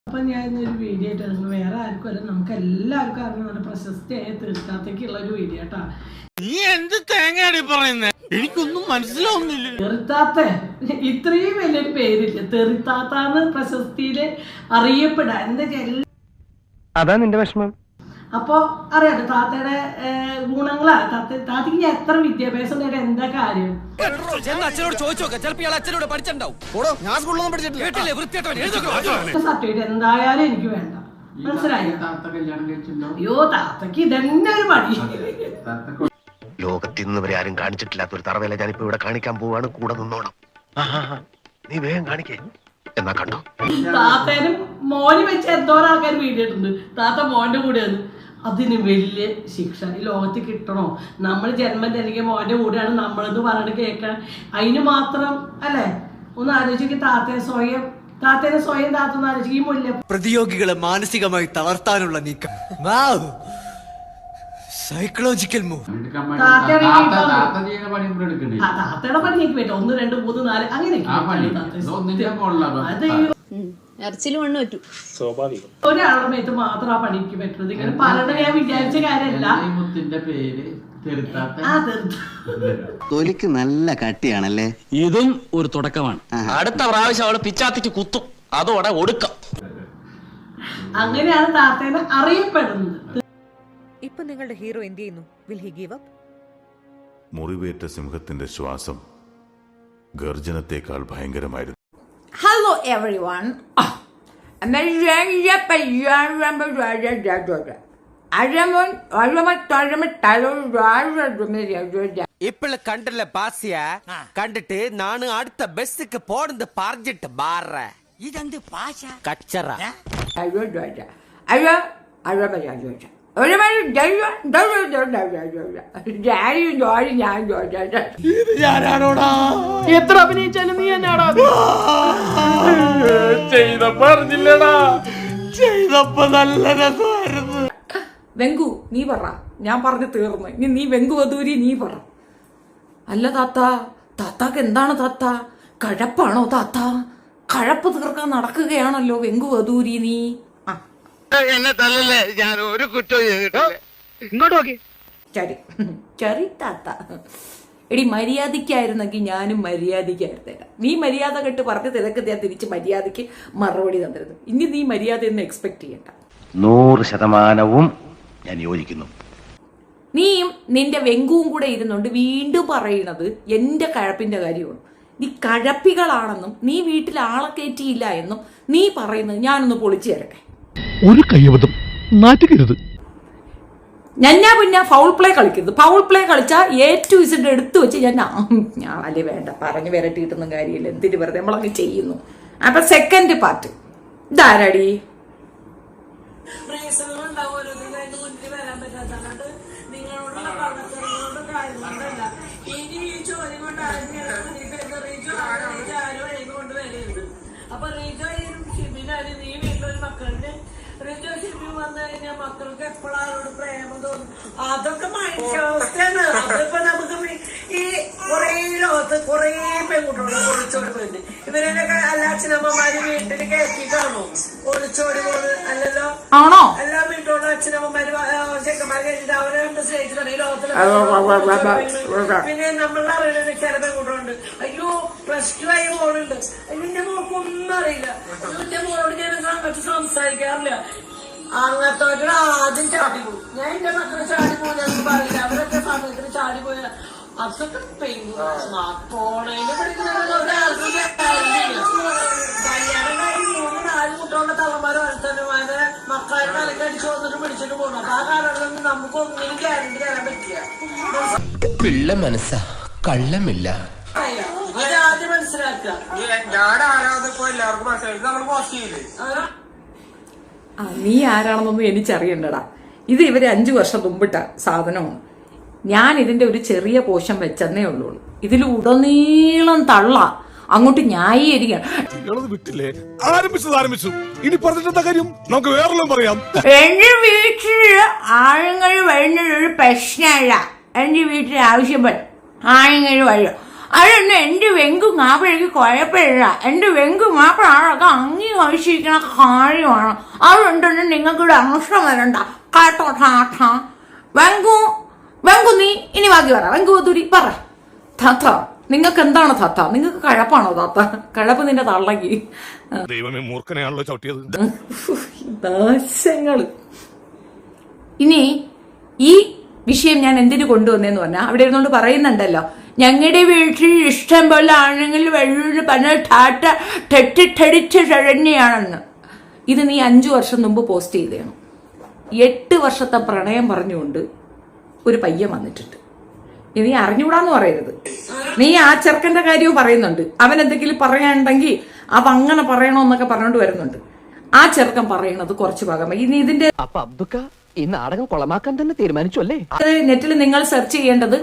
അപ്പം ഞാൻ ഇന്നൊരു വീഡിയോ ആയിട്ട് നിങ്ങൾ വേറെ ആർക്കും അല്ല നമുക്ക് എല്ലാവർക്കും അറിഞ്ഞ നല്ല പ്രശസ്തിയായ തീർത്ഥാടത്തേക്കുള്ള ഒരു വീഡിയോ കേട്ടാ. നീ എന്ത് തേങ്ങയാടി പറയുന്നേ? എനിക്കൊന്നും മനസ്സിലാവുന്നില്ല. തെറിത്താത്ത ഇത്രയും വലിയൊരു പേരില്ല. തെറിത്താത്താന്ന് പ്രശസ്തിയില് അറിയപ്പെടാൻ എന്താ. അതാ നിന്റെ വിഷമം. അപ്പൊ അറിയാലോ താത്തയുടെ ഗുണങ്ങളാണ്. താത്തക്ക് ഞാൻ എത്ര വിദ്യാഭ്യാസം നേടാൻ എന്താ കാര്യം. അച്ഛനോട് ചോദിച്ചോക്കെ, ചിലപ്പോ അച്ഛനോട് പഠിച്ചിട്ടുണ്ടാവും. സർട്ടിഫിക്കറ്റ് എന്തായാലും എനിക്ക് വേണ്ട, മനസ്സിലായോ? അയ്യോ താത്തക്ക് ഇതന്നെ ഒരു പണി. ലോകത്തിൽ നിന്ന് വരെ ആരും കാണിച്ചിട്ടില്ലാത്ത ഒരു തറവേല ഞാനിപ്പോ ഇവിടെ കാണിക്കാൻ പോവാണ്. കൂടെ നിന്നോണം. നീ വേഗം കാണിക്കേ. എന്നാ കണ്ടോ, താത്തേനും മോന് വെച്ച് എന്തോരം ആൾക്കാർ വീഡിയോ ഇട്ടുണ്ട്. താത്ത മോന്റെ കൂടെയാണ്. അതിന് വലിയ ശിക്ഷ ഈ ലോകത്ത് കിട്ടണോ? നമ്മൾ ജന്മം ജനിക്കുക മോന്റെ കൂടെയാണ് നമ്മളെന്ന് പറഞ്ഞിട്ട് കേൾക്കാൻ. അതിന് മാത്രം അല്ലേ? ഒന്ന് ആലോചിക്കും. താത്തേനെ സ്വയം താത്തൊന്ന് ആലോചിക്കും. ഈ മുല്ല പ്രതിയോഗികളെ മാനസികമായി തളർത്താനുള്ള നീക്കം. Psychological move. താത്തയുടെ പണി എനിക്ക് പറ്റും. 1 2 3 4 അങ്ങനെ ഒരാളുടെ മേത്ത് മാത്രം ആ പണിക്ക് പറ്റുന്നത്. ഇങ്ങനെ പറയണ ഞാൻ വിചാരിച്ച കാര്യമല്ല. തൊലിക്ക് നല്ല കട്ടിയാണല്ലേ. ഇതും ഒരു തുടക്കമാണ്. അടുത്ത പ്രാവശ്യം അവള് പിച്ചാത്തിക്ക് കുത്തും, അതോടെ ഒടുക്കം. അങ്ങനെയാണ് താത്തേനെ അറിയപ്പെടുന്നത്. ഇപ്പൊ നിങ്ങളുടെ ഹീറോ എന്ത് ചെയ്യുന്നു? Will he give up? മുറിവേറ്റ സിംഹത്തിന്റെ ശ്വാസം ഗർജനത്തെക്കാൾ ഭയങ്കരമായിരുന്നു. Hello everyone. இப்ப கண்டல பாசிய கண்டுட்டு நானு அடுத்த பஸ்ஸுக்கு போறது பார்ஜிட்டு மாற. இது பாஷ கச்சரா. എത്ര അഭിനയിച്ചാലും നീ എന്നാടാ ചെയ്തപ്പോ അറിഞ്ഞില്ലടാ. ചെയ്തപ്പോ നല്ല രസമായിരുന്നു. വെങ്കു നീ പറ, ഞാൻ പറഞ്ഞു തീർന്നു. ഇനി നീ വെങ്കു വധൂരി നീ പറ. അല്ല താത്താക്ക് എന്താണ് താത്ത? കഴപ്പാണോ താത്ത? കഴപ്പ് തീർക്കാൻ നടക്കുകയാണല്ലോ വെങ്കു വധൂരി നീ. എന്നെ തല്ലല്ലേ, ഞാൻ ഒരു കുറ്റവും ചെയ്തിട്ടില്ല. ഇങ്ങോട്ട് നോക്കി. ചരി താത്ത. എടി മര്യാദയ്ക്കായിരുന്നെങ്കിൽ ഞാനും മര്യാദയ്ക്കായിരുന്നില്ല. നീ മര്യാദ കെട്ട് പറഞ്ഞ് തിരക്ക് ഞാൻ തിരിച്ച് മര്യാദയ്ക്ക് മറുപടി തന്നിരുന്നു. ഇനി നീ മര്യാദയൊന്നും എക്സ്പെക്ട് ചെയ്യണ്ട. 100% ഞാൻ യോജിക്കുന്നു. നീയും നിന്റെ വെങ്കുവും കൂടെ ഇരുന്നുകൊണ്ട് വീണ്ടും പറയണത് എന്റെ കഴപ്പിന്റെ കാര്യമാണ്. നീ കഴപ്പികളാണെന്നും നീ വീട്ടിൽ ആളെ കയറ്റിയില്ല എന്നും നീ പറയുന്നത് ഞാനൊന്ന് പൊളിച്ചു തരട്ടെ. ഒരു കയ്യബദ്ധം നാറ്റുകരുത്. ഞാ പിന്നെ ഫൗൾ പ്ലേ കളിക്കരുത്. ഫൗൾ പ്ലേ കളിച്ചാൽ A to Z എടുത്തു വെച്ച് ഞാൻ അല്ലേ വേണ്ട, പറഞ്ഞു വരട്ടിയിട്ടൊന്നും കാര്യമില്ല. എന്തിന് വെറുതെ നമ്മളങ്ങ് ചെയ്യുന്നു. അപ്പൊ സെക്കൻഡ് പാർട്ട് ഇതാരടി? മക്കൾക്ക് എപ്പോഴാണോട് പ്രേമം തോന്നും. അതൊക്കെ മനുഷ്യാവസ്ഥയാണ്. അതിപ്പോ നമുക്ക് ഈ കൊറേ ലോകത്ത് കൊറേ പെൺകുട്ടികളെ ഒളിച്ചോടി പോയിട്ട് ഇവരൊക്കെ എല്ലാ അച്ഛനമ്മമാര് വീട്ടിൽ കയറ്റിട്ടാണോ ഒളിച്ചോടി പോകുന്നത്? അല്ലല്ലോ. ആണോ? എല്ലാ വീട്ടിലുള്ള അച്ഛനമ്മമാര് ചെക്കന്മാര് കഴിഞ്ഞിട്ട് അവരെ സ്നേഹിച്ചിട്ടാണ് ഈ ലോകത്തില്. പിന്നെ നമ്മളുടെ അറിയുന്ന ചില പെൺകുട്ടികളുണ്ട്. അയ്യോ +2 ആയി മോളുണ്ട്. എന്റെ മോക്കൊന്നും അറിയില്ല. എന്റെ മോളോട് ഞാൻ അങ്ങോട്ട് സംസാരിക്കാറില്ല. അങ്ങനത്തെ ആദ്യം ചാടി പോയി. ഞാൻ എന്റെ മക്കളെ ചാടി പോയി പറയില്ല. അവരൊക്കെ സമയത്തിന് ചാടി പോയ അതൊക്കെ പോണേന് കല്യാണം കഴിഞ്ഞ് 3-4 കുട്ടികളുടെ തള്ളമാരോ അടുത്തന്മാരെ മക്കളെ തലക്കടിച്ചു വന്നിട്ട് പിടിച്ചിട്ട് പോകണം. അപ്പൊ ആ കാലഘട്ടത്തിൽ നമുക്ക് ഒന്നിനും ഗ്യാരണ്ടി തരാൻ പറ്റില്ല. പിള്ള മനസ്സാ കള്ളമില്ല. അത് ആദ്യം മനസ്സിലാക്കുക. എല്ലാവർക്കും മനസ്സിലാക്കി നമ്മൾ പോസ്റ്റ് ചെയ്യില്ലേ? നീ ആരാണെന്നൊന്നും എനിക്കറിയണ്ടടാ. ഇത് ഇവര് 5 വർഷം മുമ്പിട്ട സാധനമാണ്. ഞാൻ ഇതിന്റെ ഒരു ചെറിയ പോഷൻ വെച്ചെന്നേ ഉള്ളൂ. ഇതിൽ ഉടനീളം തള്ള അങ്ങോട്ട് ന്യായീകരിക്കണം. എന്റെ വീട്ടില് ആണുങ്ങൾ വരുന്നതൊരു പ്രശ്നമല്ല. എന്റെ വീട്ടിൽ ആവശ്യപ്പെട്ട ആണുങ്ങൾ വരും. അതെന്നെ എന്റെ വെങ്കും മാപ്പിളക്ക് കുഴപ്പമില്ല. എന്റെ വെങ്കും മാപ്പിളൊക്കെ അംഗീകരിച്ചിരിക്കുന്ന കാര്യമാണ്. അതുകൊണ്ടൊന്നും നിങ്ങൾക്കിവിടെ അംശം വരണ്ട കേട്ടോ. ടാ വെങ്കു നീ ഇനി ബാക്കി പറ. വെങ്കു വധൂരി പറ. താത്ത നിങ്ങൾക്ക് എന്താണ് താത്ത? നിങ്ങൾക്ക് കഴപ്പാണോ താത്ത? കഴപ്പ് നിന്റെ തള്ളക്ക്. ദൈവമേ, മൂർഖനെയാണല്ലോ ചവിട്ടിയത്. ദോഷങ്ങള്. ഇനി ഈ വിഷയം ഞാൻ എന്തിനു കൊണ്ടുവന്നേന്ന് പറഞ്ഞാൽ അവിടെ ഇരുന്നോണ്ട് പറയുന്നുണ്ടല്ലോ, ഞങ്ങളുടെ വീട്ടിൽ ഇഷ്ടം പോലെ ആണെങ്കിൽ വെള്ളം പറഞ്ഞ ടാറ്റ തെറ്റിദ്ധരിച്ച ശരണ്യാണെന്ന്. ഇത് നീ 5 വർഷം മുമ്പ് പോസ്റ്റ് ചെയ്തതാണ്. 8 വർഷത്തെ പ്രണയം പറഞ്ഞുകൊണ്ട് ഒരു പയ്യൻ വന്നിട്ടുണ്ട്. നീ അറിഞ്ഞൂടാന്ന് പറയരുത്. നീ ആ ചെറുക്കന്റെ കാര്യവും പറയുന്നുണ്ട്. അവൻ എന്തെങ്കിലും പറയാനുണ്ടെങ്കിൽ അതങ്ങനെ പറയണോന്നൊക്കെ പറഞ്ഞോണ്ട് വരുന്നുണ്ട്. ആ ചെറുക്കൻ പറയണത് കുറച്ച് ഭാഗം. ഇനി ഇതിന്റെ അപ്പൊ അബ്ദുക്ക ഈ നാടകം കൊളമാക്കാൻ തന്നെ തീരുമാനിച്ചു അല്ലേ? നെറ്റിൽ നിങ്ങൾ സെർച്ച് ചെയ്യേണ്ടത്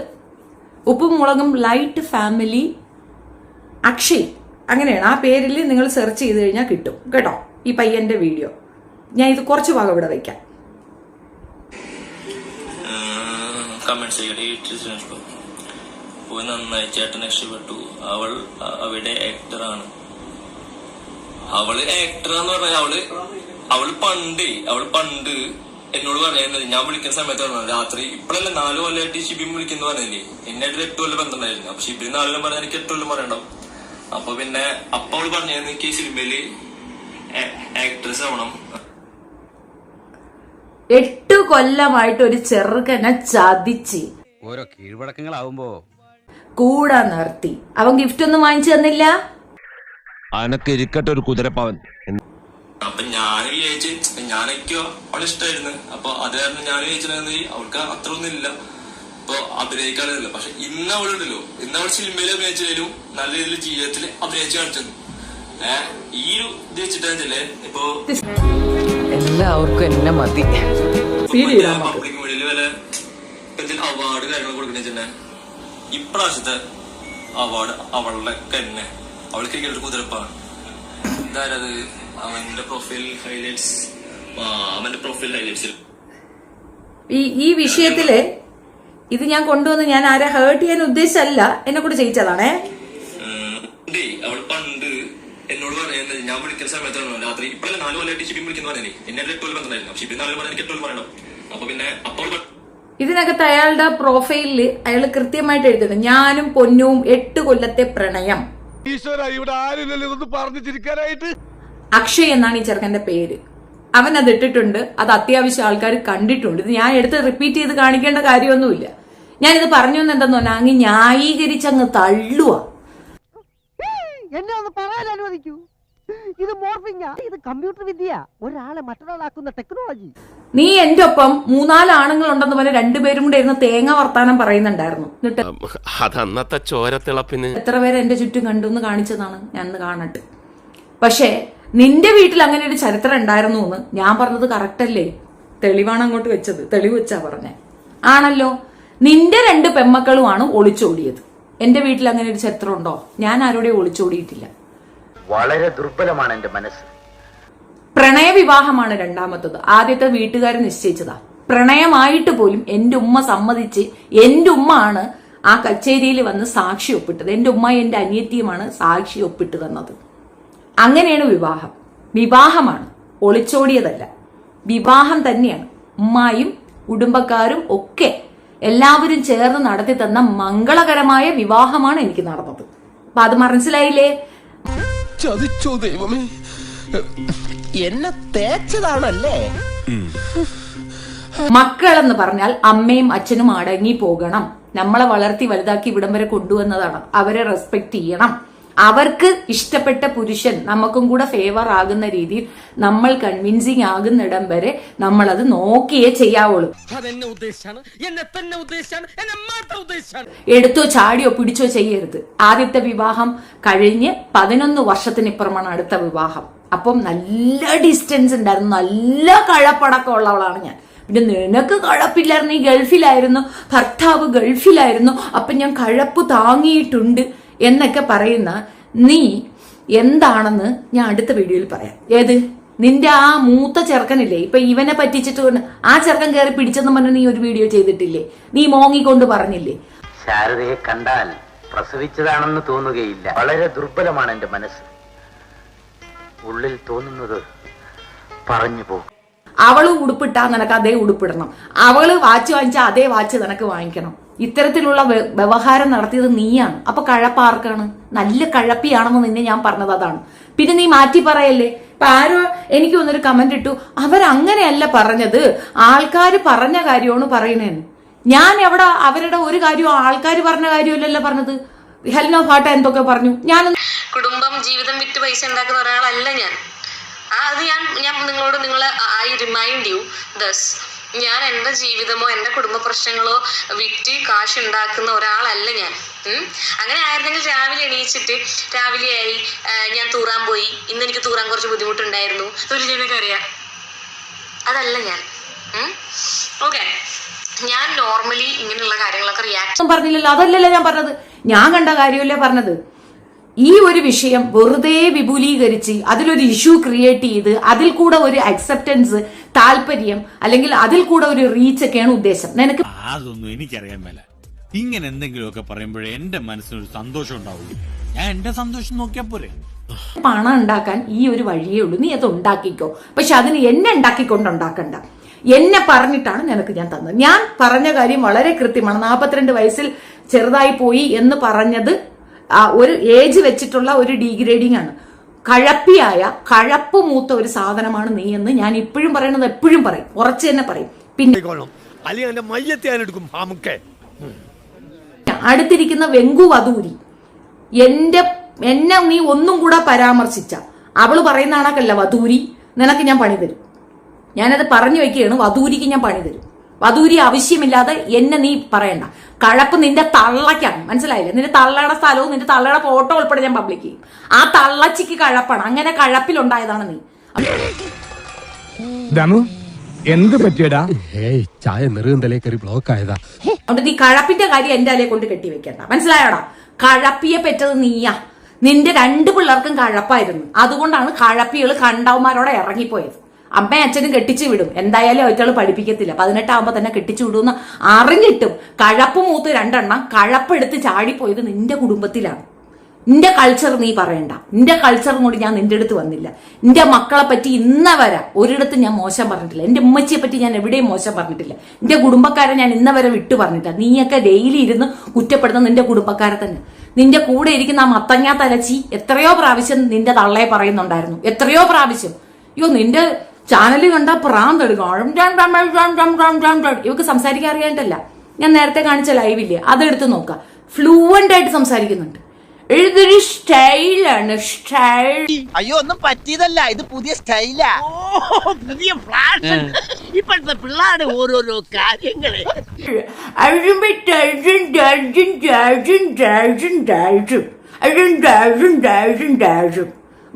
ഉപ്പും മുളകും ലൈറ്റ് ഫാമിലി അക്ഷയ്, അങ്ങനെയാണ് ആ പേരിൽ നിങ്ങൾ സെർച്ച് ചെയ്ത് കഴിഞ്ഞാൽ കിട്ടും കേട്ടോ ഈ പയ്യന്റെ വീഡിയോ. ഞാൻ ഇത് കുറച്ച് ഭാഗം ഇവിടെ വയ്ക്കാം. നന്നായി ചേട്ടൻ രക്ഷപ്പെട്ടു. അവൾ അവിടെ ആക്ടറാണ്. അവള് ആക്ടറാന്ന് പറഞ്ഞാൽ അവള് പണ്ട് എന്നോട് പറയുന്നത്, ഞാൻ വിളിക്കുന്ന സമയത്ത് പറഞ്ഞത് രാത്രി ഇപ്പോഴല്ല 4 കൊല്ലമായിട്ട് ഷിബിൻ വിളിക്കുന്ന പറഞ്ഞില്ലേ, എന്നായിട്ട് 8 കൊല്ലം ബന്ധമുണ്ടായിരുന്നു. അപ്പൊ ഷിബിൻ 4 കൊല്ലം പറഞ്ഞാൽ എനിക്ക് 8 കൊല്ലം പറയണം. അപ്പൊ പിന്നെ അവള് പറഞ്ഞായിരുന്നു എനിക്ക് സിനിമയില് ആക്ട്രസ് ആവണം. 8 കൊല്ലമായിട്ട് ഒരു ചെറുക്കനെ ചതിച്ച് ഓരോ കീഴ്വഴക്കങ്ങളാവുമ്പോ കൂടെ നിർത്തി. അവൻ ഗിഫ്റ്റ് ഒന്നും വാങ്ങിച്ചു തന്നില്ല. അനക്ക് ഇരിക്കട്ടെ ഒരു കുതിരപ്പവൻ. അപ്പൊ ഞാൻ വിചാരിച്ച് ഞാനൊക്കെയോ അവളെ ഇഷ്ടമായിരുന്നു. അപ്പൊ അത് കാരണം ഞാൻ വിചാരിച്ചിരുന്നത് അവൾക്ക് അത്ര ഒന്നും ഇല്ല, ഇപ്പൊ അഭിനയിക്കാറില്ല. പക്ഷെ ഇന്ന് അവളുണ്ടല്ലോ, ഇന്ന് അവൾ സിനിമയിൽ അഭിനയിച്ചാലും നല്ല രീതിയിൽ ജീവിതത്തിൽ അഭിനയിച്ച് കാണിച്ചത്. ഈ ഒരു ഇത് വെച്ചിട്ടല്ലേ ഇപ്പൊ എല്ലാവർക്കും എന്നെ മതി. പബ്ലിക് മീഡിയയിൽ വല്ല അവാർഡ് കാര്യങ്ങൾ കൊടുക്കുന്ന വെച്ചാൽ ഇപ്രാവശ്യത്തെ അവാർഡ് അവളുടെ തന്നെ. അവൾക്ക് ഒരു കുതിരപ്പാണ്. എന്തായാലും അവന്റെ പ്രൊഫൈൽ ഹൈലൈറ്റ്സിൽ ഈ വിഷയത്തില് ഇത് ഞാൻ കൊണ്ടുവന്ന് ഞാൻ ആരെ ഹേർട്ട് ചെയ്യാൻ ഉദ്ദേശിച്ചല്ല, എന്നെ കൂടെ ചെയ്യിച്ചതാണേ. അവൾ പണ്ട് എന്നോട് പറയുന്നത്, ഞാൻ വിളിക്കുന്ന സമയത്ത് രാത്രി ഇപ്പോഴല്ലേ 4 കൊല്ലമായിട്ട് ഷിബിൻ വിളിക്കുന്ന പറഞ്ഞേ, എന്നെ 8 കൊല്ലം ബന്ധമുണ്ടായിരുന്നു. ഷിബിൻ 4 കൊല്ലം എനിക്ക് 8 കൊല്ലം പറയണം. അപ്പൊ പിന്നെ അപ്പോൾ ഇതിനകത്ത് അയാളുടെ പ്രൊഫൈലില് അയാൾ കൃത്യമായിട്ട് എഴുതുന്നത് ഞാനും പൊന്നും 8 കൊല്ലത്തെ പ്രണയം. ഇവിടെ ആരും പറഞ്ഞു ചിരിക്കാനായിട്ട്. അക്ഷയ് എന്നാണ് ഈ ചെറുക്കന്റെ പേര്. അവൻ അത് ഇട്ടിട്ടുണ്ട്. അത് അത്യാവശ്യം ആൾക്കാർ കണ്ടിട്ടുണ്ട്. ഇത് ഞാൻ എടുത്ത് റിപ്പീറ്റ് ചെയ്ത് കാണിക്കേണ്ട കാര്യമൊന്നുമില്ല. ഞാനിത് പറഞ്ഞു എന്തെന്ന് പറഞ്ഞാൽ അങ്ങ് ന്യായീകരിച്ചങ്ങ് തള്ളുക. എന്നെ ഒന്ന് പറയാൻ അനുവദിക്കൂ. ഇത് മോർഫിംഗ്, ഇത് കമ്പ്യൂട്ടർ വിദ്യ, ഒരാളെ മറ്റൊരാളാക്കുന്ന ടെക്നോളജി. നീ എന്റെ ഒപ്പം 3-4 ആണുങ്ങളുണ്ടെന്ന് പറഞ്ഞ 2 പേരും കൂടെ ഇരുന്ന് തേങ്ങ വർത്താനം പറയുന്നുണ്ടായിരുന്നു. അതന്നത്തെ ചോരത്തിളപ്പിന് എത്ര പേര് എന്റെ ചുറ്റും കണ്ടു കാണിച്ചതാണ് ഞാൻ കാണട്ടെ. പക്ഷേ നിന്റെ വീട്ടിൽ അങ്ങനെ ഒരു ചരിത്രം ഉണ്ടായിരുന്നു എന്ന് ഞാൻ പറഞ്ഞത് കറക്റ്റ് അല്ലേ? തെളിവാണ് അങ്ങോട്ട് വെച്ചത്. തെളിവ് വെച്ചാ പറഞ്ഞേ. ആണല്ലോ. നിന്റെ 2 പെമ്മക്കളുമാണ് ഒളിച്ചോടിയത്. എന്റെ വീട്ടിൽ അങ്ങനെ ഒരു ചരിത്രം ഉണ്ടോ? ഞാൻ ആരോടെയും ഒളിച്ചോടിയിട്ടില്ല. വളരെ ദുർബലമാണ് എന്റെ മനസ്സ്. പ്രണയവിവാഹമാണ് രണ്ടാമത്തത്. ആദ്യത്തെ വീട്ടുകാർ നിശ്ചയിച്ചതാ. പ്രണയമായിട്ട് പോലും എന്റെ ഉമ്മ സമ്മതിച്ച്, എന്റെ ഉമ്മ ആണ് ആ കച്ചേരിയിൽ വന്ന് സാക്ഷി ഒപ്പിട്ടത്. എന്റെ ഉമ്മ എന്റെ അനിയത്തിയുമാണ് സാക്ഷി ഒപ്പിട്ട് തന്നത്. അങ്ങനെയാണ് വിവാഹം. വിവാഹമാണ്, ഒളിച്ചോടിയതല്ല. വിവാഹം തന്നെയാണ്. ഉമ്മായും കുടുംബക്കാരും ഒക്കെ എല്ലാവരും ചേർന്ന് നടത്തി തന്ന മംഗളകരമായ വിവാഹമാണ് എനിക്ക് നടന്നത്. അപ്പൊ അത് മനസ്സിലായില്ലേ? ചതിച്ചോ ദൈവമേ, എന്നെ തേച്ചതാണല്ലേ. മക്കളെന്ന് പറഞ്ഞാൽ അമ്മയും അച്ഛനും അടങ്ങി പോകണം. നമ്മളെ വളർത്തി വലുതാക്കി ഇവിടം വരെ കൊണ്ടുവന്നതാണ്. അവരെ റെസ്പെക്ട് ചെയ്യണം. അവർക്ക് ഇഷ്ടപ്പെട്ട പുരുഷൻ നമുക്കും കൂടെ ഫേവർ ആകുന്ന രീതിയിൽ നമ്മൾ കൺവിൻസിങ് ആകുന്നിടം വരെ നമ്മൾ അത് നോക്കിയേ ചെയ്യാവുള്ളൂ. എടുത്തോ ചാടിയോ പിടിച്ചോ ചെയ്യരുത്. ആദ്യത്തെ വിവാഹം കഴിഞ്ഞ് 11 വർഷത്തിനിപ്പുറമാണ് അടുത്ത വിവാഹം. അപ്പം നല്ല ഡിസ്റ്റൻസ് ഉണ്ടായിരുന്നു. നല്ല കഴപ്പടക്കം ഉള്ളവളാണ് ഞാൻ. പിന്നെ നിനക്ക് കഴപ്പില്ലായിരുന്നു, നീ ഗൾഫിലായിരുന്നു, ഭർത്താവ് ഗൾഫിലായിരുന്നു, അപ്പൊ ഞാൻ കഴപ്പ് താങ്ങിയിട്ടുണ്ട് എന്നൊക്കെ പറയുന്ന നീ എന്താണെന്ന് ഞാൻ അടുത്ത വീഡിയോയിൽ പറയാം. ഏത് നിന്റെ ആ മൂത്ത ചെറുക്കനില്ലേ, ഇപ്പൊ ഇവനെ പറ്റിച്ചിട്ട് ആ ചെറുക്കൻ കയറി പിടിച്ചെന്ന് പറഞ്ഞ് നീ ഒരു വീഡിയോ ചെയ്തിട്ടില്ലേ? നീ മോങ്ങിക്കൊണ്ട് പറഞ്ഞില്ലേ? ശാരദയെ കണ്ടാൽ പ്രസവിച്ചതാണെന്ന് തോന്നുകയില്ല. വളരെ ദുർബലമാണ് എന്റെ മനസ്സ്. ഉള്ളിൽ തോന്നുന്നത് പറഞ്ഞു പോകും. അവള് ഉടുപ്പിട്ടാ നിനക്ക് അതേ ഉടുപ്പിടണം, അവള് വാച്ച് വാങ്ങിച്ചാൽ അതേ വാച്ച് നിനക്ക് വാങ്ങിക്കണം. ഇത്തരത്തിലുള്ള വ്യവഹാരം നടത്തിയത് നീയാണ്. അപ്പൊ കഴപ്പാർക്കാണ്? നല്ല കഴപ്പിയാണെന്ന് നിന്നെ ഞാൻ പറഞ്ഞത് അതാണ്. പിന്നെ നീ മാറ്റി പറയല്ലേ. ഇപ്പൊ ആരോ എനിക്ക് വന്നൊരു കമന്റ് ഇട്ടു, അവരങ്ങനെയല്ല പറഞ്ഞത്, ആൾക്കാര് പറഞ്ഞ കാര്യമാണ് പറയുന്നതെന്ന്. ഞാൻ എവിടെ അവരുടെ ഒരു കാര്യവും ആൾക്കാർ പറഞ്ഞ കാര്യമല്ലല്ലോ പറഞ്ഞത്. ഹെലൻ ഓഫ് ഹാർട്ട് എന്തൊക്കെ പറഞ്ഞു. ഞാൻ കുടുംബം ജീവിതം വിറ്റ് പൈസ ഉണ്ടാക്കുന്ന ഒരാളല്ല ഞാൻ. അത് ഞാൻ നിങ്ങളെ ഐ റിമൈൻഡ് യു ദസ്, ഞാൻ എന്റെ ജീവിതമോ എന്റെ കുടുംബ പ്രശ്നങ്ങളോ വിറ്റ് കാശ് ഉണ്ടാക്കുന്ന ഒരാളല്ല ഞാൻ. അങ്ങനെ ആയിരുന്നെങ്കിൽ രാവിലെ എണീച്ചിട്ട് രാവിലെയായി ഞാൻ തൂറാൻ പോയി, ഇന്ന് എനിക്ക് തൂറാൻ കുറച്ച് ബുദ്ധിമുട്ടുണ്ടായിരുന്നു, അറിയാം. അതല്ല ഞാൻ. ഓക്കെ, ഞാൻ നോർമലി ഇങ്ങനെയുള്ള കാര്യങ്ങളൊക്കെ റിയാക്ട് പറഞ്ഞില്ലല്ലോ. അതല്ലല്ലോ ഞാൻ പറഞ്ഞത്. ഞാൻ കണ്ട കാര്യമല്ലേ പറഞ്ഞത്. ഈ ഒരു വിഷയം വെറുതെ വിപുലീകരിച്ച് അതിലൊരു ഇഷ്യൂ ക്രിയേറ്റ് ചെയ്ത് അതിൽ കൂടെ ഒരു അക്സെപ്റ്റൻസ്, താല്പര്യം, അല്ലെങ്കിൽ അതിൽ കൂടെ ഒരു റീച്ച് ഒക്കെയാണ് ഉദ്ദേശം. നിനക്ക് അതൊന്നും എനിക്കറിയാൻ മേല. ഇങ്ങനെ എന്തെങ്കിലുമൊക്കെ പറയുമ്പോഴേ എന്റെ മനസ്സിനൊരു സന്തോഷം ഉണ്ടാവുള്ളൂ. ഞാൻ എന്റെ സന്തോഷം നോക്കിയാ പോരെ. പണം ഉണ്ടാക്കാൻ ഈ ഒരു വഴിയേ ഉള്ളൂ. നീ അത് ഉണ്ടാക്കിക്കോ. പക്ഷെ അതിന് എന്നെ ഉണ്ടാക്കിക്കൊണ്ടുണ്ടാക്കണ്ട. എന്നെ പറഞ്ഞിട്ടാണ് നിനക്ക് ഞാൻ തന്നത്. ഞാൻ പറഞ്ഞ കാര്യം വളരെ കൃത്യമാണ്. 42 വയസ്സിൽ ചെറുതായി പോയി എന്ന് പറഞ്ഞത് ഒരു ഏജ് വെച്ചിട്ടുള്ള ഒരു ഡീഗ്രേഡിംഗ് ആണ്. കഴപ്പിയായ കഴപ്പ് മൂത്ത ഒരു സാധനമാണ് നീ എന്ന് ഞാൻ ഇപ്പോഴും പറയണത്, എപ്പോഴും പറയും, ഉറച്ചു തന്നെ പറയും. പിന്നെ അടുത്തിരിക്കുന്ന വെങ്കു വധൂരി എന്നെ നീ ഒന്നും കൂടെ പരാമർശിച്ച അവള് പറയുന്ന കണക്കല്ല വധൂരി, നിനക്ക് ഞാൻ പണി തരും. ഞാനത് പറഞ്ഞു വെക്കുകയാണ്. വധൂരിക്ക് ഞാൻ പണി തരും. വധൂരി ആവശ്യമില്ലാതെ എന്നെ നീ പറയണ്ട. കഴപ്പ് നിന്റെ തള്ളക്കാണ്, മനസ്സിലായില്ലേ? നിന്റെ തള്ളയുടെ സ്ഥലവും നിന്റെ തള്ളയുടെ ഫോട്ടോ ഉൾപ്പെടെ ഞാൻ പബ്ലിക് ചെയ്യും. ആ തള്ളച്ചിക്ക് കഴപ്പാണ്. അങ്ങനെ കഴപ്പിലുണ്ടായതാണ് നീ. എന്ത് പറ്റിയടാ? ചായ നെറുകന്തലേ കയറി ബ്ലോക്ക് ആയതാ. അതുകൊണ്ട് നീ കഴപ്പിന്റെ കാര്യം എന്റെ അലയെ കൊണ്ട് കെട്ടിവെക്കണ്ട, മനസ്സിലായോടാ? കഴപ്പിയെ പെറ്റത് നീയാ. നിന്റെ 2 പിള്ളേർക്കും കഴപ്പായിരുന്നു. അതുകൊണ്ടാണ് കഴപ്പികൾ കണ്ടവന്മാരോടെ ഇറങ്ങിപ്പോയത്. അമ്മയും അച്ഛനും കെട്ടിച്ചു വിടും, എന്തായാലും അവറ്റകൾ പഠിപ്പിക്കത്തില്ല. 18 ആകുമ്പോ തന്നെ കെട്ടിച്ചു വിടുമെന്ന് അറിഞ്ഞിട്ടും കഴപ്പ് മൂത്ത് 2 എണ്ണം കഴപ്പെടുത്ത് ചാടിപ്പോയത് നിന്റെ കുടുംബത്തിലാണ്. നിന്റെ കൾച്ചർ നീ പറയണ്ട. നിന്റെ കൾച്ചറും കൂടി ഞാൻ നിന്റെ അടുത്ത് വന്നില്ല. നിന്റെ മക്കളെ പറ്റി ഇന്ന വരെ ഒരിടത്തും ഞാൻ മോശം പറഞ്ഞിട്ടില്ല. എന്റെ ഉമ്മച്ചിയെ പറ്റി ഞാൻ എവിടെയും മോശം പറഞ്ഞിട്ടില്ല. നിന്റെ കുടുംബക്കാരെ ഞാൻ ഇന്ന വരെ വിട്ടു പറഞ്ഞിട്ടില്ല. നീയൊക്കെ ഡെയിലി ഇരുന്ന് കുറ്റപ്പെടുന്ന നിന്റെ കുടുംബക്കാരെ തന്നെ. നിന്റെ കൂടെ ഇരിക്കുന്ന ആ മത്തങ്ങാ തലച്ചി എത്രയോ പ്രാവശ്യം നിന്റെ തള്ളയെ പറയുന്നുണ്ടായിരുന്നു, എത്രയോ പ്രാവശ്യം. അയ്യോ, നിന്റെ ചാനല് കണ്ടാ പ്രാന്തെടുക്കും. ഇവക്ക് സംസാരിക്കാൻ അറിയാണ്ടല്ല. ഞാൻ നേരത്തെ കാണിച്ച ലൈവില്ലേ, അതെടുത്ത് നോക്കാം. ഫ്ലുവന്റ് ആയിട്ട് സംസാരിക്കുന്നുണ്ട്. ഇതൊരു സ്റ്റൈലാണ്, സ്റ്റൈൽ. അയ്യോ, ഒന്നും പറ്റിയതല്ല, ഇത് പുതിയ സ്റ്റൈലാ. പുതിയ ഫ്ലാഷ്. ഇപ്പോഴത്തെ പിള്ളേരുടെ ഓരോരോ കാര്യങ്ങളെ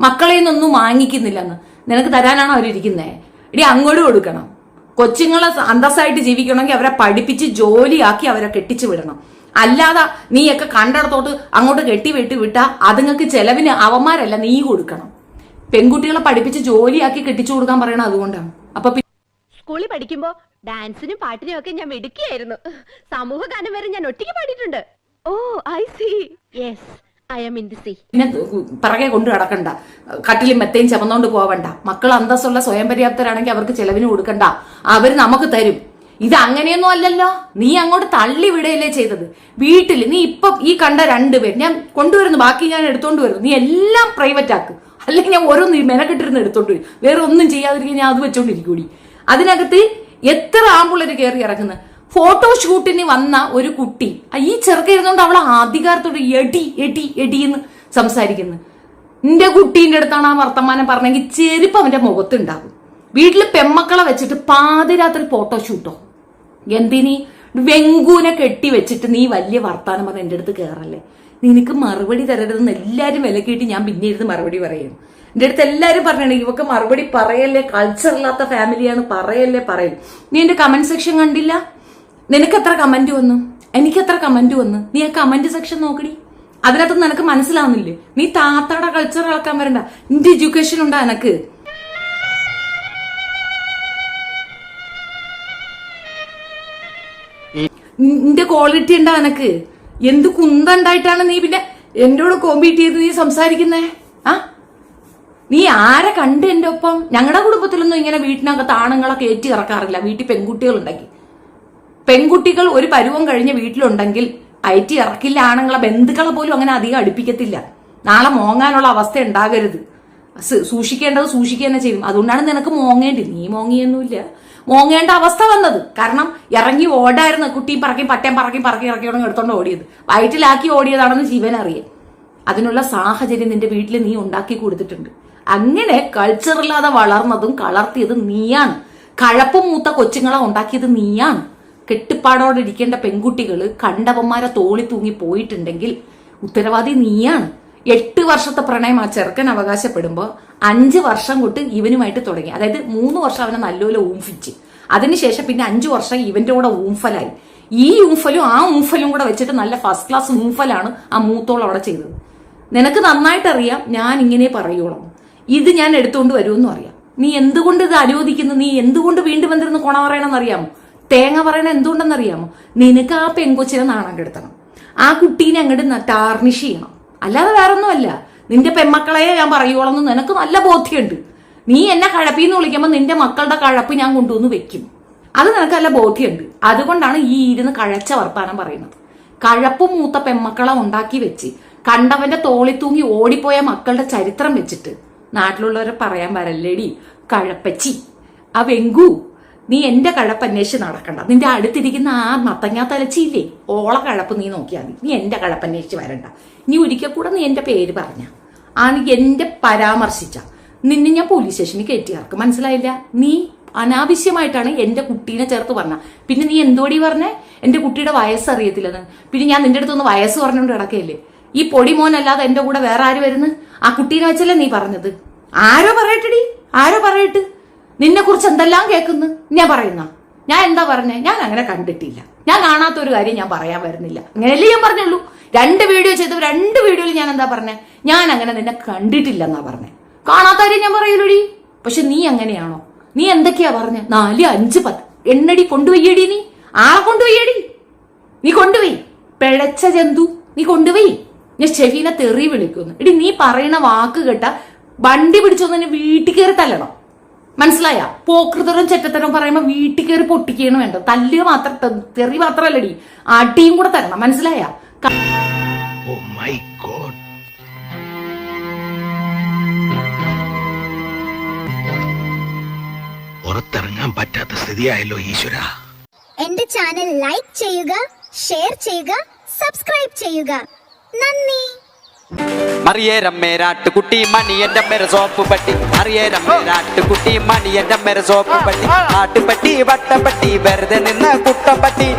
മക്കളെ നിന്നൊന്നും വാങ്ങിക്കുന്നില്ലെന്ന് നിനക്ക് തരാനാണോ അവരിയ്ക്കുന്നേ? ഇടി അങ്ങോട്ട് കൊടുക്കണം. കൊച്ചുങ്ങളെ അന്തസ്സായിട്ട് ജീവിക്കണമെങ്കിൽ അവരെ പഠിപ്പിച്ച് ജോലിയാക്കി അവരെ കെട്ടിച്ചു വിടണം. അല്ലാതെ നീയൊക്കെ കണ്ടിടത്തോട്ട് അങ്ങോട്ട് വിട്ടാ അതുങ്ങൾക്ക് ചെലവിന് അവന്മാരല്ല നീ കൊടുക്കണം. പെൺകുട്ടികളെ പഠിപ്പിച്ച് ജോലിയാക്കി കെട്ടിച്ചു കൊടുക്കാൻ പറയണം. അതുകൊണ്ടാണ്. അപ്പൊ സ്കൂളിൽ പഠിക്കുമ്പോ ഡാൻസിനും പാട്ടിനും ഒക്കെ ഞാൻ മിടുക്കിയായിരുന്നു. സമൂഹ ഗാനം വരെ ഞാൻ ഒറ്റയ്ക്ക് പാടിയിട്ടുണ്ട്. Oh, I see. Yes, I am in the sea. പിന്നെ പിറകെ കൊണ്ടു കിടക്കണ്ട, കട്ടിലും മെത്തയും ചമന്നോണ്ട് പോവണ്ട. മക്കൾ അന്തസ്സുള്ള സ്വയം പര്യാപ്തരാണെങ്കിൽ അവർക്ക് ചെലവിന് കൊടുക്കണ്ട, അവര് നമുക്ക് തരും. ഇത് അങ്ങനെയൊന്നും അല്ലല്ലോ. നീ അങ്ങോട്ട് തള്ളി വിടുകയല്ലേ ചെയ്തത്. വീട്ടിൽ നീ ഇപ്പൊ ഈ കണ്ട 2 പേര് ഞാൻ കൊണ്ടുവരുന്നു, ബാക്കി ഞാൻ എടുത്തോണ്ട് വരുന്നു. നീ എല്ലാം പ്രൈവറ്റ് ആക്ക്, അല്ലെങ്കിൽ ഞാൻ ഓരോന്ന് മെനക്കെട്ടിരുന്ന് എടുത്തോണ്ട് വരും. വേറെ ഒന്നും ചെയ്യാതിരിക്കും, ഞാൻ അത് വെച്ചോണ്ടിരിക്കൂടി. അതിനകത്ത് എത്ര ആമ്പുള്ളര് കയറി ഇറങ്ങുന്നത്. ഫോട്ടോഷൂട്ടിന് വന്ന ഒരു കുട്ടി, ഈ ചെറുക്കിരുന്നോണ്ട് അവളെ അധികാരത്തോട് എടിന്ന് സംസാരിക്കുന്നു. നിന്റെ കുട്ടീന്റെ അടുത്താണ് ആ വർത്തമാനം പറഞ്ഞെങ്കിൽ ചെരുപ്പ് അവന്റെ മുഖത്തുണ്ടാകും. വീട്ടില് പെമ്മക്കളെ വെച്ചിട്ട് പാതിരാത്രി ഫോട്ടോഷൂട്ടോ? എന്തിനീ വെങ്കൂനെ കെട്ടി വെച്ചിട്ട് നീ വലിയ വർത്താനം പറഞ്ഞ എന്റെ അടുത്ത് കയറല്ലേ? നിനക്ക് മറുപടി തരരുതെന്ന് എല്ലാരും വിലക്കിയിട്ട് ഞാൻ പിന്നെ ഇരുന്ന് മറുപടി പറയുന്നു. എന്റെ അടുത്ത് എല്ലാരും പറഞ്ഞാണ് ഇവക്ക് മറുപടി പറയല്ലേ, കൾച്ചർ ഇല്ലാത്ത ഫാമിലിയാണ്, പറയല്ലേ. നീ എന്റെ കമന്റ് സെക്ഷൻ കണ്ടില്ല? നിനക്ക് എത്ര കമന്റ് വന്നു, എനിക്ക് എത്ര കമന്റ് വന്നു? നീ ആ കമന്റ് സെക്ഷൻ നോക്കടി. അതിനകത്ത് നിനക്ക് മനസ്സിലാവുന്നില്ലേ? നീ താത്താടെ കൾച്ചർ ഇളക്കാൻ വരണ്ട. നിന്റെ എഡ്യൂക്കേഷൻ ഉണ്ടാ എനക്ക്? നിന്റെ ക്വാളിറ്റി ഉണ്ടാ എനക്ക്? എന്ത് കുന്തണ്ടായിട്ടാണ് നീ പിന്നെ എന്നോട് കോമ്പീറ്റ് ചെയ്ത് നീ സംസാരിക്കുന്നേ? ആ, നീ ആരെ കണ്ട് എന്റെ ഒപ്പം? ഞങ്ങളുടെ കുടുംബത്തിലൊന്നും ഇങ്ങനെ വീട്ടിനകത്ത് ആണുങ്ങളെ കയറ്റി ഇറക്കാറില്ല. വീട്ടിൽ പെൺകുട്ടികളുണ്ടെങ്കിൽ, പെൺകുട്ടികൾ ഒരു പരുവം കഴിഞ്ഞ വീട്ടിലുണ്ടെങ്കിൽ കയറ്റി ഇറക്കില്ല. ആണുങ്ങളെ ബന്ധുക്കളെ പോലും അങ്ങനെ അധികം അടുപ്പിക്കത്തില്ല. നാളെ മോങ്ങാനുള്ള അവസ്ഥ ഉണ്ടാകരുത്. സൂക്ഷിക്കേണ്ടത് സൂക്ഷിക്കുക തന്നെ ചെയ്യും. അതുകൊണ്ടാണ് നിനക്ക് മോങ്ങേണ്ടി. നീ മോങ്ങിയൊന്നുമില്ല, മോങ്ങേണ്ട അവസ്ഥ വന്നത്. കാരണം ഇറങ്ങി ഓടായിരുന്നു. കുട്ടിയും പറക്കി പട്ടയം പറക്കി ഇറക്കിയോടെ എടുത്തോണ്ട് ഓടിയത്. വയറ്റിലാക്കി ഓടിയതാണെന്ന് ജീവനറിയാം. അതിനുള്ള സാഹചര്യം നിന്റെ വീട്ടിൽ നീ ഉണ്ടാക്കി കൊടുത്തിട്ടുണ്ട്. അങ്ങനെ കൾച്ചറില്ലാതെ വളർന്നതും കളർത്തിയതും നീയാണ്. കഴപ്പ് മൂത്ത കൊച്ചുങ്ങളെ ഉണ്ടാക്കിയത് നീയാണ്. കെട്ടുപ്പാടോടെ ഇരിക്കേണ്ട പെൺകുട്ടികള് കണ്ടവന്മാരെ തോളി തൂങ്ങി പോയിട്ടുണ്ടെങ്കിൽ ഉത്തരവാദി നീയാണ്. 8 വർഷത്തെ പ്രണയം ആ ചെറുക്കൻ അവകാശപ്പെടുമ്പോ 5 വർഷം കൊണ്ട് ഇവനുമായിട്ട് തുടങ്ങി. അതായത് 3 വർഷം അവനെ നല്ലപോലെ ഊംഫിച്ച്, അതിനുശേഷം പിന്നെ 5 വർഷം ഇവന്റെ കൂടെ ഊംഫലായി. ഈ ഊംഫലും ആ ഊംഫലും കൂടെ വെച്ചിട്ട് നല്ല ഫസ്റ്റ് ക്ലാസ് ഊംഫലാണ് ആ മൂത്തോളം അവിടെ ചെയ്തത്. നിനക്ക് നന്നായിട്ടറിയാം ഞാൻ ഇങ്ങനെ പറയുള്ളൂ. ഇത് ഞാൻ എടുത്തുകൊണ്ട് വരുമെന്നും അറിയാം. നീ എന്തുകൊണ്ട് ഇത് അനുവദിക്കുന്നു? നീ എന്തുകൊണ്ട് വീണ്ടും വന്നിരുന്ന് കൊണ പറയണമെന്നറിയാമോ? തേങ്ങ പറയണ എന്തുകൊണ്ടെന്നറിയാമോ? നിനക്ക് ആ പെങ്കൊച്ചിനെ നാണം കെടുത്തണം, ആ കുട്ടീനെ അങ്ങോട്ട് ടാർണിഷ് ചെയ്യണം. അല്ലാതെ വേറൊന്നുമല്ല. നിന്റെ പെൺമക്കളെ ഞാൻ പറയുവോളെന്ന് നിനക്ക് നല്ല ബോധ്യമുണ്ട്. നീ എന്നെ കഴപ്പിന്ന് വിളിക്കുമ്പോൾ നിന്റെ മക്കളുടെ കഴപ്പ് ഞാൻ കൊണ്ടുവന്ന് വെക്കും. അത് നിനക്ക് നല്ല ബോധ്യമുണ്ട്. അതുകൊണ്ടാണ് ഈ ഇരുന്ന് കഴച്ച വർത്താനം പറയുന്നത്. കഴപ്പും മൂത്ത പെൺമക്കളെ ഉണ്ടാക്കി വെച്ച് കണ്ടവന്റെ തോളി തൂങ്ങി ഓടിപ്പോയ മക്കളുടെ ചരിത്രം വെച്ചിട്ട് നാട്ടിലുള്ളവരെ പറയാൻ വരല്ലേടി കഴപ്പച്ചി. ആ വെങ്കു, നീ എന്റെ കഴപ്പ് അന്വേഷിച്ച് നടക്കണ്ട. നിന്റെ അടുത്തിരിക്കുന്ന ആ മത്തങ്ങാ തലച്ചില്ലേ, ഓള കഴപ്പ് നീ നോക്കിയാൽ മതി. നീ എന്റെ കഴപ്പ് അന്വേഷിച്ച് വരണ്ട. നീ ഒരിക്കൽ കൂടെ നീ എന്റെ പേര് പറഞ്ഞ, എന്റെ പരാമർശിച്ച നിന്നെ ഞാൻ പോലീസ് സ്റ്റേഷനിൽ കയറ്റി ഇറക്കും. മനസ്സിലായില്ല? നീ അനാവശ്യമായിട്ടാണ് എന്റെ കുട്ടീനെ ചേർത്ത് പറഞ്ഞ. പിന്നെ നീ എന്തോടി പറഞ്ഞേ? എന്റെ കുട്ടിയുടെ വയസ്സ് അറിയത്തില്ലെന്ന്. പിന്നെ ഞാൻ നിന്റെ അടുത്തൊന്ന് വയസ്സ് പറഞ്ഞുകൊണ്ട് കിടക്കയില്ലേ? ഈ പൊടി മോനല്ലാതെ എന്റെ കൂടെ വേറെ ആര് വരുന്നു? ആ കുട്ടീനെ വെച്ചല്ലേ നീ പറഞ്ഞത്? ആരോ പറയട്ടെടി, ആരോ പറയട്ട്. നിന്നെ കുറിച്ച് എന്തെല്ലാം കേൾക്കുന്നു ഞാൻ പറയുന്ന. ഞാൻ എന്താ പറഞ്ഞേ? ഞാൻ അങ്ങനെ കണ്ടിട്ടില്ല. ഞാൻ കാണാത്ത ഒരു കാര്യം ഞാൻ പറയാൻ വരുന്നില്ല. അങ്ങനെയല്ലേ ഞാൻ പറഞ്ഞുള്ളൂ. 2 വീഡിയോ ചെയ്തു. 2 വീഡിയോയിൽ ഞാൻ എന്താ പറഞ്ഞേ? ഞാൻ അങ്ങനെ നിന്നെ കണ്ടിട്ടില്ലെന്നാ പറഞ്ഞേ. കാണാത്ത കാര്യം ഞാൻ പറയൂലടി. പക്ഷെ നീ അങ്ങനെയാണോ? നീ എന്തൊക്കെയാ പറഞ്ഞ? 4, 5, 10 എണ്ണടി കൊണ്ടുപോയി. നീ ആളെ കൊണ്ടുപോയി. നീ കൊണ്ടുപോയി. പിഴച്ച ജന്തു നീ കൊണ്ടുപോയി. ഞാൻ ഷെഫീനെ തെറി വിളിക്കുന്നു. എടി നീ പറയുന്ന വാക്ക് കേട്ട വണ്ടി പിടിച്ചൊന്നെ വീട്ടിൽ കയറി തല്ലണം. മനസ്സിലായ? പോക്കൃതരം ചെറ്റത്തരം പറയുമ്പോ വീട്ടിൽ കയറി പൊട്ടിക്കുകയാണ് വേണ്ടത്. തല്ലുക മാത്രം, തെറി മാത്രല്ലടി, അടിയും കൂടെ തരണം. മനസ്സിലായ? പുറത്തിറങ്ങാൻ പറ്റാത്ത സ്ഥിതിയായല്ലോ ഈശ്വര. എന്റെ ചാനൽ ലൈക്ക് ചെയ്യുക, ഷെയർ ചെയ്യുക, സബ്സ്ക്രൈബ് ചെയ്യുക. നന്ദി. മറിയേരം മേരാട്ടുകുട്ടി മണി എന്റെ മേര സോപ്പ് പട്ടി. മറിയേരം മേരാട്ടുകുട്ടി മണി എന്റെ മേര സോപ്പ് പട്ടി. ആട്ടുപട്ടി വട്ടപ്പട്ടി വെറുതെ നിന്ന് കുട്ടപ്പട്ടി.